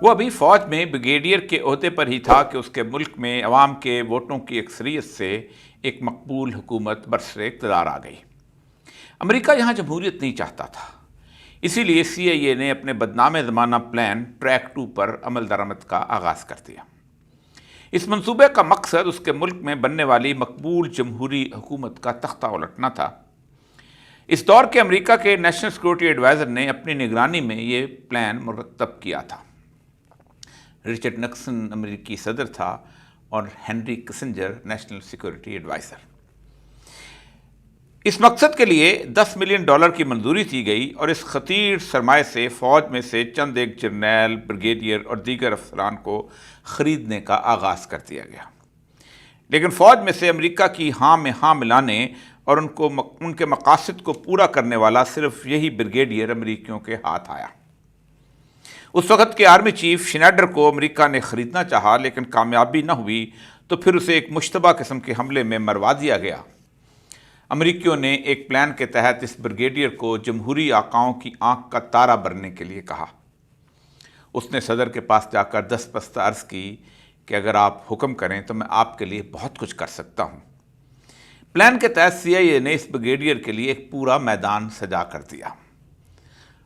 وہ ابھی فوج میں بریگیڈیئر کے عہدے پر ہی تھا کہ اس کے ملک میں عوام کے ووٹوں کی اکثریت سے ایک مقبول حکومت برسر اقتدار آ گئی۔ امریکہ یہاں جمہوریت نہیں چاہتا تھا، اسی لیے CIA نے اپنے بدنام زمانہ پلان ٹریک 2 پر عمل درآمد کا آغاز کر دیا۔ اس منصوبے کا مقصد اس کے ملک میں بننے والی مقبول جمہوری حکومت کا تختہ الٹنا تھا۔ اس دور کے امریکہ کے نیشنل سیکورٹی ایڈوائزر نے اپنی نگرانی میں یہ پلان مرتب کیا تھا۔ رچرڈ نکسن امریکی صدر تھا اور Henry Kissinger national security adviser. اس مقصد کے لیے $10 ملین کی منظوری دی گئی اور اس خطیر سرمایہ سے فوج میں سے چند ایک جرنیل، بریگیڈیئر اور دیگر افسران کو خریدنے کا آغاز کر دیا گیا۔ لیکن فوج میں سے امریکہ کی ہاں میں ہاں ملانے اور ان کے مقاصد کو پورا کرنے والا صرف یہی بریگیڈیئر امریکیوں کے ہاتھ آیا۔ اس وقت کے آرمی چیف شنائڈر کو امریکہ نے خریدنا چاہا، لیکن کامیابی نہ ہوئی تو پھر اسے ایک مشتبہ قسم کے حملے میں مروا دیا گیا۔ امریکیوں نے ایک پلان کے تحت اس بریگیڈیئر کو جمہوری آقاؤں کی آنکھ کا تارہ بننے کے لیے کہا۔ اس نے صدر کے پاس جا کر دست عرض کی کہ اگر آپ حکم کریں تو میں آپ کے لیے بہت کچھ کر سکتا ہوں۔ پلان کے تحت CIA نے اس بریگیڈیئر کے لیے ایک پورا میدان سجا کر دیا۔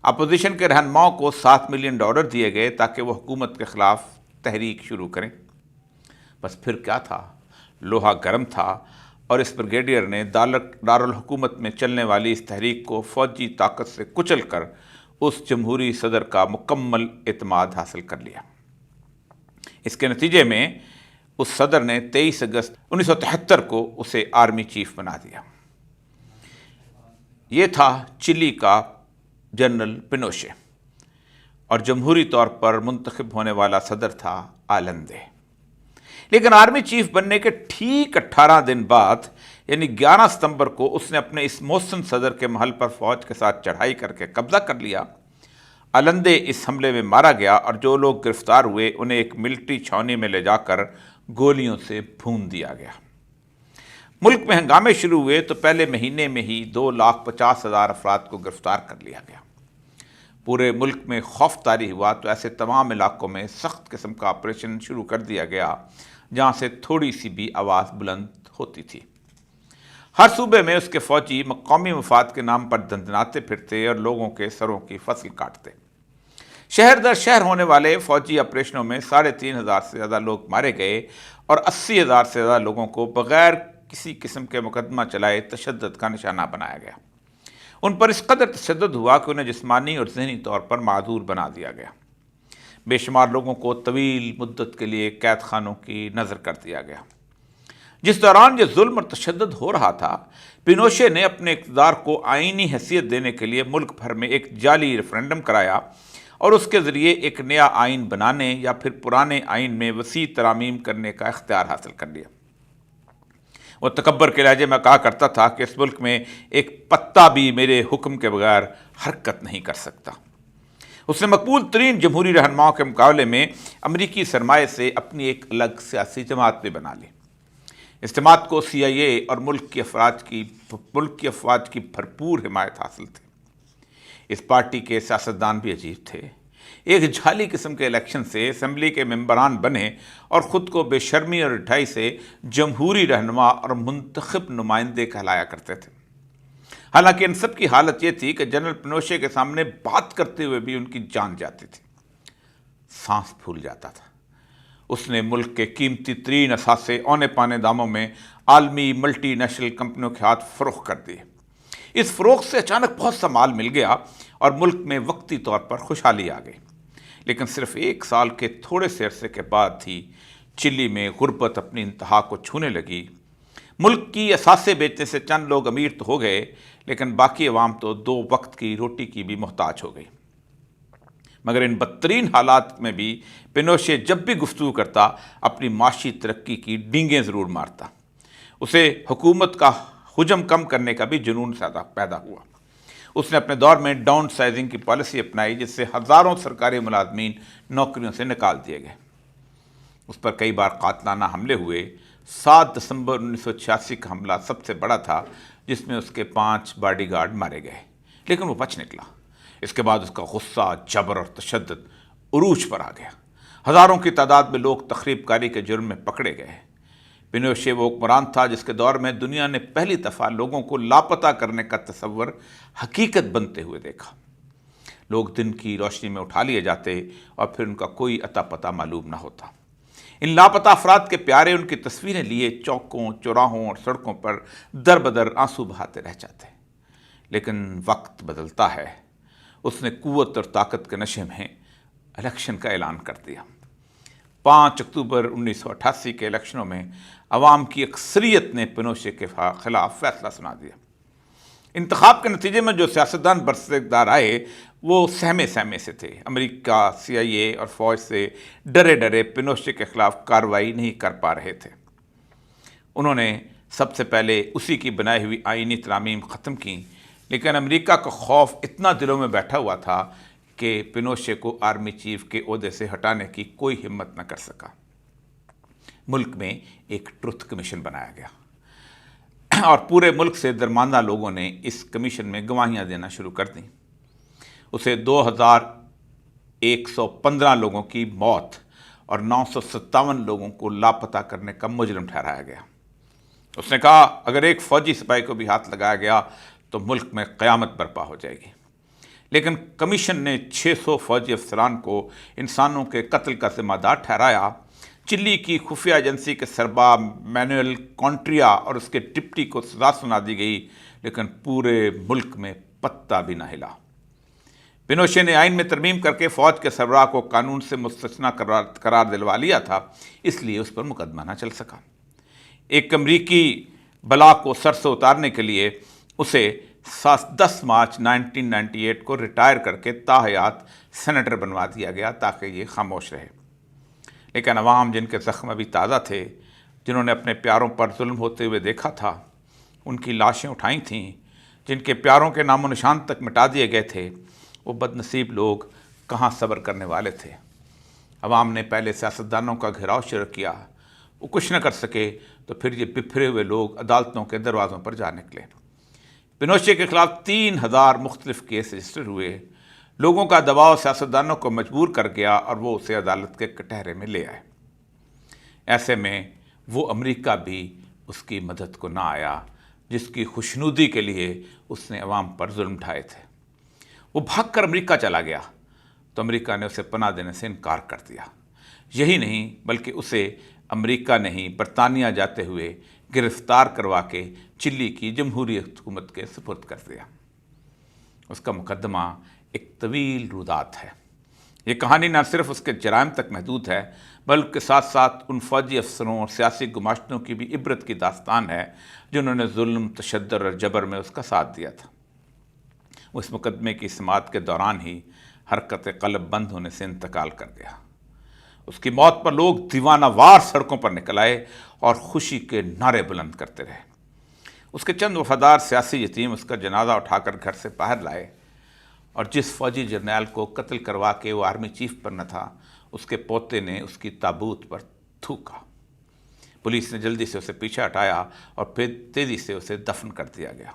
اپوزیشن کے رہنماؤں کو $7 ملین دیے گئے تاکہ وہ حکومت کے خلاف تحریک شروع کریں۔ بس پھر کیا تھا، لوہا گرم تھا اور اس بریگیڈیئر نے دارالحکومت میں چلنے والی اس تحریک کو فوجی طاقت سے کچل کر اس جمہوری صدر کا مکمل اعتماد حاصل کر لیا۔ اس کے نتیجے میں اس صدر نے 23 اگست 1973 کو اسے آرمی چیف بنا دیا۔ یہ تھا چلی کا جنرل پینوشے اور جمہوری طور پر منتخب ہونے والا صدر تھا آلندے۔ لیکن آرمی چیف بننے کے ٹھیک 18 دن بعد یعنی 11 ستمبر کو اس نے اپنے اس محسن صدر کے محل پر فوج کے ساتھ چڑھائی کر کے قبضہ کر لیا۔ آلندے اس حملے میں مارا گیا اور جو لوگ گرفتار ہوئے انہیں ایک ملٹری چھاؤنی میں لے جا کر گولیوں سے بھون دیا گیا۔ ملک میں ہنگامے شروع ہوئے تو پہلے مہینے میں ہی 2,50,000 افراد کو گرفتار کر لیا گیا۔ پورے ملک میں خوف طاری ہوا تو ایسے تمام علاقوں میں سخت قسم کا آپریشن شروع کر دیا گیا جہاں سے تھوڑی سی بھی آواز بلند ہوتی تھی۔ ہر صوبے میں اس کے فوجی قومی مفاد کے نام پر دندناتے پھرتے اور لوگوں کے سروں کی فصل کاٹتے۔ شہر در شہر ہونے والے فوجی آپریشنوں میں 3,500 سے زیادہ لوگ مارے گئے اور 80,000 سے زیادہ لوگوں کو بغیر کسی قسم کے مقدمہ چلائے تشدد کا نشانہ بنایا گیا۔ ان پر اس قدر تشدد ہوا کہ انہیں جسمانی اور ذہنی طور پر معذور بنا دیا گیا۔ بے شمار لوگوں کو طویل مدت کے لیے قید خانوں کی نذر کر دیا گیا۔ جس دوران یہ ظلم اور تشدد ہو رہا تھا، پینوشے نے اپنے اقتدار کو آئینی حیثیت دینے کے لیے ملک بھر میں ایک جعلی ریفرنڈم کرایا اور اس کے ذریعے ایک نیا آئین بنانے یا پھر پرانے آئین میں وسیع ترامیم کرنے کا اختیار حاصل کر لیا۔ وہ تکبر کے لہجے میں کہا کرتا تھا کہ اس ملک میں ایک پتا بھی میرے حکم کے بغیر حرکت نہیں کر سکتا۔ اس نے مقبول ترین جمہوری رہنماؤں کے مقابلے میں امریکی سرمایہ سے اپنی ایک الگ سیاسی جماعت بھی بنا لی۔ اس جماعت کو CIA اور ملک کی افواج کی بھرپور حمایت حاصل تھی۔ اس پارٹی کے سیاستدان بھی عجیب تھے۔ ایک جھالی قسم کے الیکشن سے اسمبلی کے ممبران بنے اور خود کو بے شرمی اور ڈھائی سے جمہوری رہنما اور منتخب نمائندے کہلایا کرتے تھے۔ حالانکہ ان سب کی حالت یہ تھی کہ جنرل پینوشے کے سامنے بات کرتے ہوئے بھی ان کی جان جاتی تھی، سانس پھول جاتا تھا۔ اس نے ملک کے قیمتی ترین اثاثے اونے پانے داموں میں عالمی ملٹی نیشنل کمپنیوں کے ہاتھ فروخت کر دیے۔ اس فروخت سے اچانک بہت سا مال مل گیا اور ملک میں وقتی طور پر خوشحالی آ گئی۔ لیکن صرف 1 سال کے تھوڑے سے عرصے کے بعد ہی چلی میں غربت اپنی انتہا کو چھونے لگی۔ ملک کی اثاثے بیچنے سے چند لوگ امیر تو ہو گئے، لیکن باقی عوام تو 2 وقت کی روٹی کی بھی محتاج ہو گئی۔ مگر ان بدترین حالات میں بھی پینوشے جب بھی گفتگو کرتا اپنی معاشی ترقی کی ڈینگیں ضرور مارتا۔ اسے حکومت کا حجم کم کرنے کا بھی جنون پیدا ہوا۔ اس نے اپنے دور میں ڈاؤن سائزنگ کی پالیسی اپنائی جس سے ہزاروں سرکاری ملازمین نوکریوں سے نکال دیے گئے۔ اس پر کئی بار قاتلانہ حملے ہوئے۔ 7 دسمبر 1986 کا حملہ سب سے بڑا تھا جس میں اس کے 5 باڈی گارڈ مارے گئے، لیکن وہ بچ نکلا۔ اس کے بعد اس کا غصہ، جبر اور تشدد عروج پر آ گیا۔ ہزاروں کی تعداد میں لوگ تخریب کاری کے جرم میں پکڑے گئے۔ پینوشے وہ حکمران تھا جس کے دور میں دنیا نے پہلی دفعہ لوگوں کو لاپتہ کرنے کا تصور حقیقت بنتے ہوئے دیکھا۔ لوگ دن کی روشنی میں اٹھا لیے جاتے اور پھر ان کا کوئی اتا پتہ معلوم نہ ہوتا۔ ان لاپتہ افراد کے پیارے ان کی تصویریں لیے چوکوں، چوراہوں اور سڑکوں پر در بدر آنسو بہاتے رہ جاتے۔ لیکن وقت بدلتا ہے۔ اس نے قوت اور طاقت کے نشے میں الیکشن کا اعلان کر دیا۔ 5 اکتوبر 1988 کے الیکشنوں میں عوام کی اکثریت نے پینوشے کے خلاف فیصلہ سنا دیا۔ انتخاب کے نتیجے میں جو سیاستدان برسر اقتدار آئے وہ سہمے سے تھے۔ امریکہ، CIA اور فوج سے ڈرے پینوشے کے خلاف کارروائی نہیں کر پا رہے تھے۔ انہوں نے سب سے پہلے اسی کی بنائی ہوئی آئینی ترامیم ختم کی، لیکن امریکہ کا خوف اتنا دلوں میں بیٹھا ہوا تھا کہ پینوشے کو آرمی چیف کے عہدے سے ہٹانے کی کوئی ہمت نہ کر سکا۔ ملک میں ایک ٹروتھ کمیشن بنایا گیا اور پورے ملک سے درماندہ لوگوں نے اس کمیشن میں گواہیاں دینا شروع کر دیں۔ اسے 2115 لوگوں کی موت اور 957 لوگوں کو لاپتہ کرنے کا مجرم ٹھہرایا گیا۔ اس نے کہا اگر ایک فوجی سپاہی کو بھی ہاتھ لگایا گیا تو ملک میں قیامت برپا ہو جائے گی۔ لیکن کمیشن نے 600 فوجی افسران کو انسانوں کے قتل کا ذمہ دار ٹھہرایا۔ چلی کی خفیہ ایجنسی کے سربراہ مینوئل کونٹریا اور اس کے ڈپٹی کو سزا سنا دی گئی، لیکن پورے ملک میں پتہ بھی نہ ہلا۔ پینوشے نے آئین میں ترمیم کر کے فوج کے سربراہ کو قانون سے مستثنی قرار دلوا لیا تھا، اس لیے اس پر مقدمہ نہ چل سکا۔ ایک امریکی بلا کو سر سے اتارنے کے لیے اسے 10 مارچ 1998 کو ریٹائر کر کے تاحیات سینیٹر بنوا دیا گیا تاکہ یہ خاموش رہے۔ لیکن عوام جن کے زخم ابھی تازہ تھے، جنہوں نے اپنے پیاروں پر ظلم ہوتے ہوئے دیکھا تھا، ان کی لاشیں اٹھائی تھیں، جن کے پیاروں کے نام و نشان تک مٹا دیے گئے تھے، وہ بد نصیب لوگ کہاں صبر کرنے والے تھے۔ عوام نے پہلے سیاستدانوں کا گھیراؤ شروع کیا، وہ کچھ نہ کر سکے تو پھر یہ بپھرے ہوئے لوگ عدالتوں کے دروازوں پر جا نکلے۔ پینوشے کے خلاف 3000 مختلف کیس رجسٹر ہوئے۔ لوگوں کا دباؤ سیاستدانوں کو مجبور کر گیا اور وہ اسے عدالت کے کٹہرے میں لے آئے۔ ایسے میں وہ امریکہ بھی اس کی مدد کو نہ آیا جس کی خوشنودی کے لیے اس نے عوام پر ظلم ڈھائے تھے۔ وہ بھاگ کر امریکہ چلا گیا تو امریکہ نے اسے پناہ دینے سے انکار کر دیا۔ یہی نہیں بلکہ اسے امریکہ نے ہی برطانیہ جاتے ہوئے گرفتار کروا کے چلی کی جمہوری حکومت کے سپرد کر دیا۔ اس کا مقدمہ ایک طویل رودات ہے۔ یہ کہانی نہ صرف اس کے جرائم تک محدود ہے بلکہ ساتھ ساتھ ان فوجی افسروں اور سیاسی گماشتوں کی بھی عبرت کی داستان ہے جنہوں نے ظلم، تشدد اور جبر میں اس کا ساتھ دیا تھا۔ وہ اس مقدمے کی سماعت کے دوران ہی حرکت قلب بند ہونے سے انتقال کر گیا۔ اس کی موت پر لوگ دیوانہ وار سڑکوں پر نکل آئے اور خوشی کے نعرے بلند کرتے رہے۔ اس کے چند وفادار سیاسی یتیم اس کا جنازہ اٹھا کر گھر سے باہر لائے اور جس فوجی جرنیل کو قتل کروا کے وہ آرمی چیف پر نہ تھا، اس کے پوتے نے اس کی تابوت پر تھوکا۔ پولیس نے جلدی سے اسے پیچھے ہٹایا اور پھر تیزی سے اسے دفن کر دیا گیا۔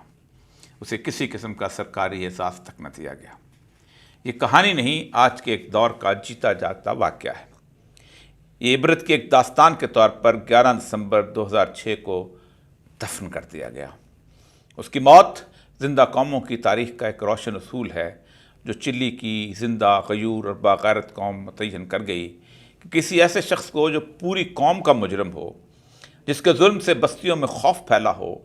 اسے کسی قسم کا سرکاری اعزاز تک نہ دیا گیا۔ یہ کہانی نہیں، آج کے ایک دور کا جیتا جاگتا واقعہ ہے۔ یہ عبرت کی ایک داستان کے طور پر 11 دسمبر 2006 کو دفن کر دیا گیا۔ اس کی موت زندہ قوموں کی تاریخ کا ایک روشن اصول ہے جو چلی کی زندہ، غیور اور باغیرت قوم متعین کر گئی کہ کسی ایسے شخص کو جو پوری قوم کا مجرم ہو، جس کے ظلم سے بستیوں میں خوف پھیلا ہو،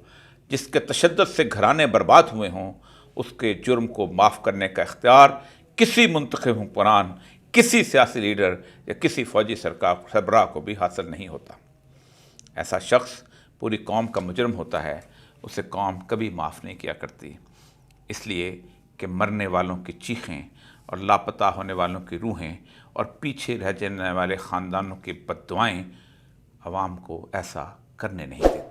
جس کے تشدد سے گھرانے برباد ہوئے ہوں، اس کے جرم کو معاف کرنے کا اختیار کسی منتخب حکمران، کسی سیاسی لیڈر یا کسی فوجی سربراہ کو بھی حاصل نہیں ہوتا۔ ایسا شخص پوری قوم کا مجرم ہوتا ہے، اسے قوم کبھی معاف نہیں کیا کرتی، اس لیے کہ مرنے والوں کی چیخیں اور لاپتہ ہونے والوں کی روحیں اور پیچھے رہ جانے والے خاندانوں کی بد دعائیں عوام کو ایسا کرنے نہیں دیتی۔